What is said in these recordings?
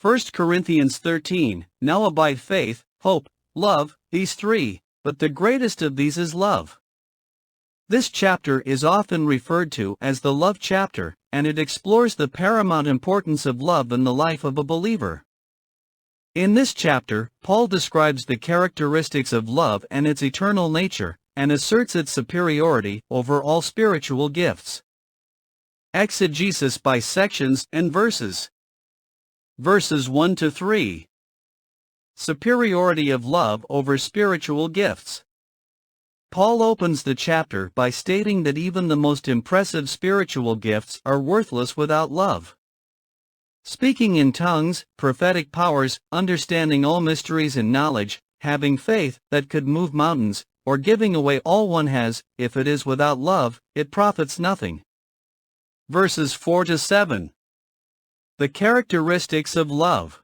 1 Corinthians 13, now abide faith, hope, love, these three, but the greatest of these is love. This chapter is often referred to as the love chapter, and it explores the paramount importance of love in the life of a believer. In this chapter, Paul describes the characteristics of love and its eternal nature, and asserts its superiority over all spiritual gifts. Exegesis by sections and verses. Verses 1 to 3. Superiority of love over spiritual gifts. Paul opens the chapter by stating that even the most impressive spiritual gifts are worthless without love. Speaking in tongues, prophetic powers, understanding all mysteries and knowledge, having faith that could move mountains, or giving away all one has, if it is without love, it profits nothing. Verses 4 to 7. The characteristics of love.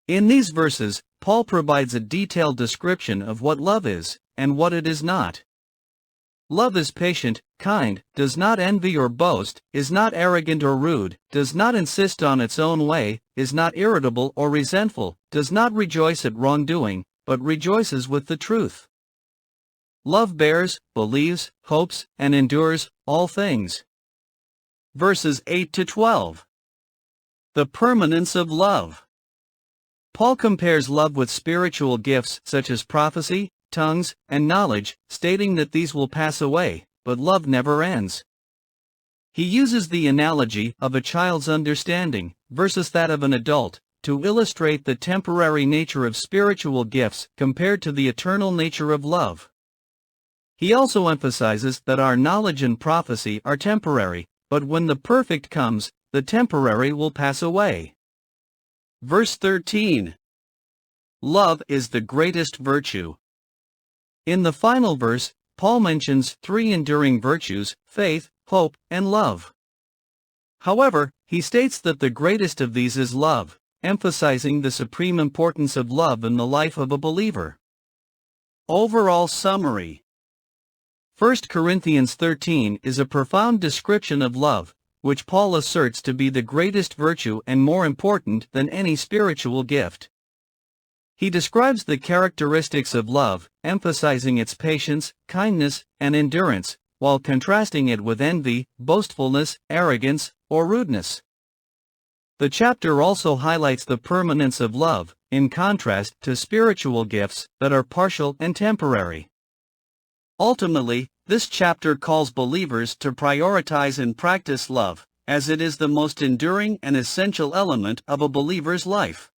In these verses, Paul provides a detailed description of what love is, and what it is not. Love is patient, kind, does not envy or boast, is not arrogant or rude, does not insist on its own way, is not irritable or resentful, does not rejoice at wrongdoing, but rejoices with the truth. Love bears, believes, hopes, and endures all things. Verses 8 to 12. The permanence of love. Paul compares love with spiritual gifts such as prophecy, tongues, and knowledge, stating that these will pass away, but love never ends. He uses the analogy of a child's understanding, versus that of an adult, to illustrate the temporary nature of spiritual gifts compared to the eternal nature of love. He also emphasizes that our knowledge and prophecy are temporary, but when the perfect comes, the temporary will pass away. Verse 13. Love is the greatest virtue. In the final verse, Paul mentions three enduring virtues: faith, hope, and love. However, he states that the greatest of these is love, emphasizing the supreme importance of love in the life of a believer. Overall summary. 1 Corinthians 13 is a profound description of love, which Paul asserts to be the greatest virtue and more important than any spiritual gift. He describes the characteristics of love, emphasizing its patience, kindness, and endurance, while contrasting it with envy, boastfulness, arrogance, or rudeness. The chapter also highlights the permanence of love, in contrast to spiritual gifts that are partial and temporary. Ultimately, this chapter calls believers to prioritize and practice love, as it is the most enduring and essential element of a believer's life.